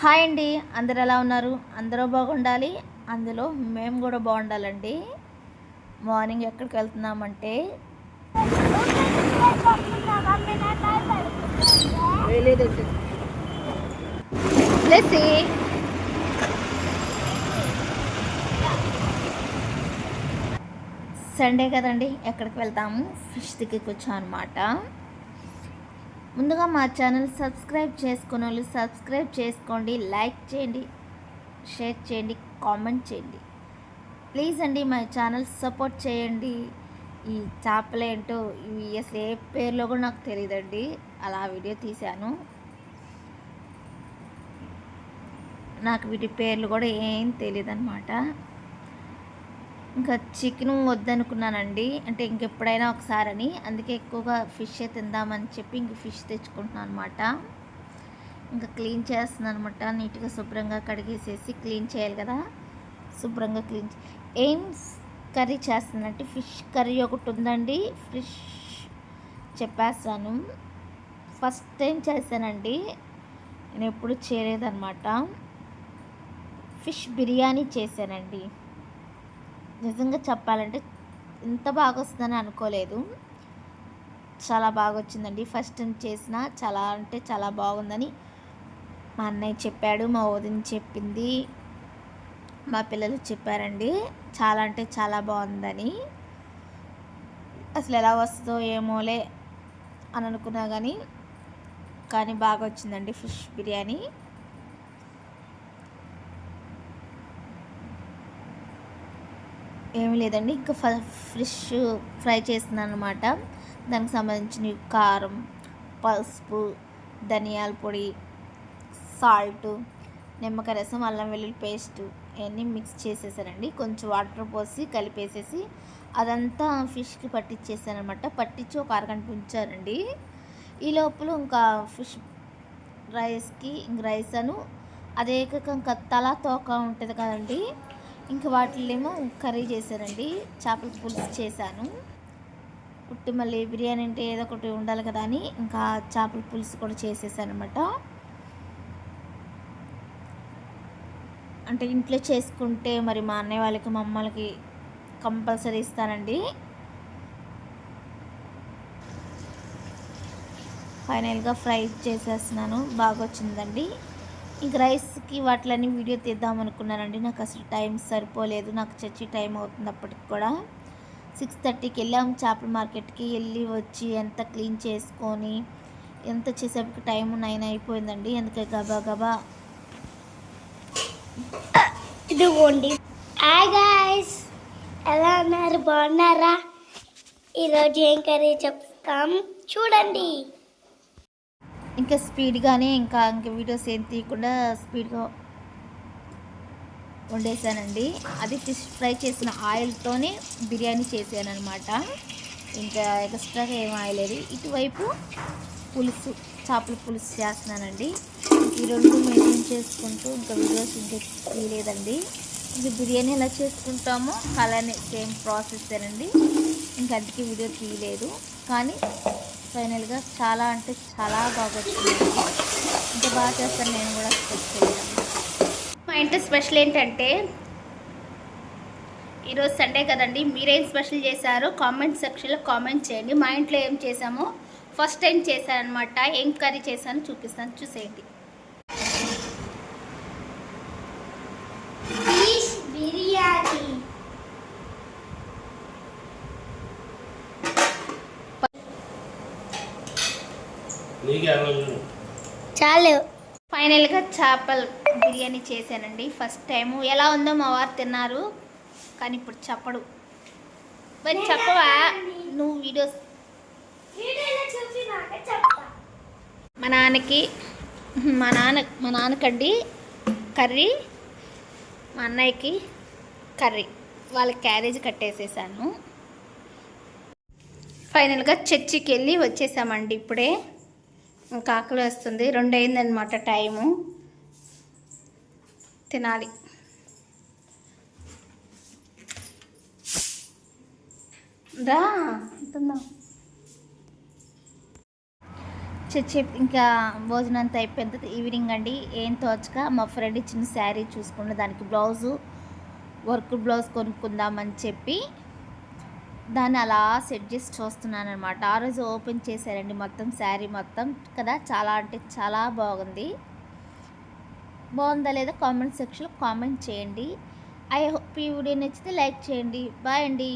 Hi అండి. అందరు ఎలా ఉన్నారు? అందరూ బాగుండాలి. అందులో మేము కూడా బాగుండాలండి. మార్నింగ్ ఎక్కడికి వెళ్తున్నామంటే లెస్సీ సండే కదండి, ఎక్కడికి వెళ్తాము? ఫిష్ దగ్గరికి వచ్చాం అనమాట. ముందుగా మా ఛానల్ సబ్స్క్రైబ్ చేసుకునే వాళ్ళు సబ్స్క్రైబ్ చేసుకోండి, లైక్ చేయండి, షేర్ చేయండి, కామెంట్ చేయండి. ప్లీజ్ అండి మా ఛానల్ సపోర్ట్ చేయండి. ఈ చేపలేంటో ఇవి అసలు ఏ పేర్లో కూడా నాకు తెలియదండి, అలా వీడియో తీశాను. నాకు వీటి పేర్లు కూడా ఏం తెలియదు అనమాట. ఇంకా చికెన్ వద్దనుకున్నానండి, అంటే ఇంకెప్పుడైనా ఒకసారి అని, అందుకే ఎక్కువగా ఫిష్ తిందామని చెప్పి ఇంక ఫిష్ తెచ్చుకుంటున్నాను అనమాట. ఇంకా క్లీన్ చేస్తున్నాను అనమాట. నీట్గా శుభ్రంగా కడిగేసేసి క్లీన్ చేయాలి కదా, శుభ్రంగా క్లీన్. ఏం కర్రీ చేస్తానంటే ఫిష్ కర్రీ ఒకటి ఉందండి. ఫిష్ చెప్పేస్తాను, ఫస్ట్ టైం చేశానండి, నేను ఎప్పుడు చేయలేదన్నమాట. ఫిష్ బిర్యానీ చేశానండి. నిజంగా చెప్పాలంటే ఇంత బాగా వస్తుందని అనుకోలేదు, చాలా బాగా వచ్చిందండి. ఫస్ట్ టైం చేసిన చాలా అంటే చాలా బాగుందని మా అన్నయ్య చెప్పాడు, మా వదిన చెప్పింది, మా పిల్లలు చెప్పారండి చాలా అంటే చాలా బాగుందని. అసలు ఎలా వస్తుందో ఏమోలే అని అనుకున్నా కానీ బాగా వచ్చిందండి ఫిష్ బిర్యానీ. ఏమీ లేదండి, ఇంకా ఫిష్ ఫ్రై చేస్తున్నాను అనమాట. దానికి సంబంధించిన కారం, పసుపు, ధనియాల పొడి, సాల్ట్, నిమ్మకాయ రసం, అల్లం వెల్లుల్లి పేస్ట్ ఇవన్నీ మిక్స్ చేసేసానండి. కొంచెం వాటర్ పోసి కలిపేసేసి అదంతా ఫిష్కి పట్టించేసాను అనమాట. పట్టించి ఒక అరగంట ఉంచానండి. ఈ లోపల ఇంకా ఫిష్ రైస్కి ఇంక రైస్ అను అదే ఇంకా తల తోక ఉంటుంది కదండి, ఇంకా వాటిల్లేమో కర్రీ చేశానండి. చేపల పులుసు చేశాను. పుట్టి మళ్ళీ బిర్యానీ అంటే ఏదో ఒకటి ఉండాలి కదా అని ఇంకా చేపల పులుసు కూడా చేసేసాను అనమాట. అంటే ఇంట్లో చేసుకుంటే మరి మా అన్నయ్య వాళ్ళకి మా అమ్మలకి కంపల్సరీ ఇస్తానండి. ఫైనల్గా ఫ్రై చేసేస్తున్నాను, బాగా వచ్చిందండి. ఇంక రైస్కి వాటిలన్నీ వీడియో తీద్దాం అనుకున్నానండి, నాకు అసలు టైం సరిపోలేదు. నాకు చచ్చి టైం అవుతుంది. అప్పటికి కూడా 6:30కి వెళ్ళాము చేపల మార్కెట్కి. వెళ్ళి వచ్చి ఎంత క్లీన్ చేసుకొని ఎంత చేసేపటికి టైం 9 అయిపోయిందండి. అందుకే గబా గబా ఇదిగోండి. హాయ్ గాయ్స్, ఎలా ఉన్నారు? బాగున్నారా? ఈరోజు ఏం కర్రీ చెప్తాం చూడండి. ఇంకా స్పీడ్గానే ఇంకా వీడియోస్ ఏం తీయకుండా స్పీడ్గా వండేసానండి. అది ఫిష్ ఫ్రై చేసిన ఆయిల్తోనే బిర్యానీ చేశాను అనమాట. ఇంకా ఎక్స్ట్రాగా ఏం ఆయిల్ లేదు. ఇటువైపు పులుసు, చేపల పులుసు చేస్తున్నానండి. ఈ రెండు మెయింటైన్ చేసుకుంటూ ఇంకా వీడియోస్ ఇంకా తీయలేదండి. ఇంకా బిర్యానీ ఎలా చేసుకుంటామో అలానే సేమ్ ప్రాసెస్సేనండి. ఇంకా అందుకే వీడియో తీయలేదు. కానీ ఫైనల్గా చాలా అంటే చాలా బాగా వచ్చిందండి. ఇంకా బాగా చేస్తాను నేను కూడా స్పెషల్. మా ఇంటి స్పెషల్ ఏంటంటే ఈరోజు సండే కదండి, మీరేం స్పెషల్ చేశారో కామెంట్ సెక్షన్లో కామెంట్ చేయండి. మా ఇంట్లో ఏం చేసామో ఫస్ట్ టైం చేశాను అనమాట. ఏం కర్రీ చేశాను చూపిస్తాను, చూసేయండి. ఫిష్ బిర్యానీ. చాలు. ఫైనల్గా చేపల బిర్యానీ చేశానండి ఫస్ట్ టైము. ఎలా ఉందో మా వారు తిన్నారు, కానీ ఇప్పుడు చెప్పడు. మరి చెప్పవా నువ్వు వీడియోస్? మా నాన్నకండి కర్రీ, మా అన్నయ్యకి కర్రీ, వాళ్ళకి క్యారేజ్ కట్టేసేసాను. ఫైనల్గా చర్చికి వెళ్ళి వచ్చేసామండి. ఇప్పుడే ఇంకా ఆకలి వస్తుంది, 2 అయిందనమాట టైము, తినాలి. రా ఇంకా భోజనం అంతా అయిపోయిన తర్వాత ఈవినింగ్ అండి, ఏం తోచక మా ఫ్రెండ్ ఇచ్చిన శారీ చూసుకున్న దానికి బ్లౌజు వర్క్ బ్లౌజ్ కొనుక్కుందామని చెప్పి దాన్ని అలా సెట్ చేసి చూస్తున్నాను అనమాట. ఆ రోజు ఓపెన్ చేశారండి మొత్తం శారీ మొత్తం కదా, చాలా అంటే చాలా బాగుంది. బాగుందా లేదా కామెంట్ సెక్షన్లో కామెంట్ చేయండి. ఐ హోప్ ఈ వీడియో నచ్చితే లైక్ చేయండి. బాయ్ అండి.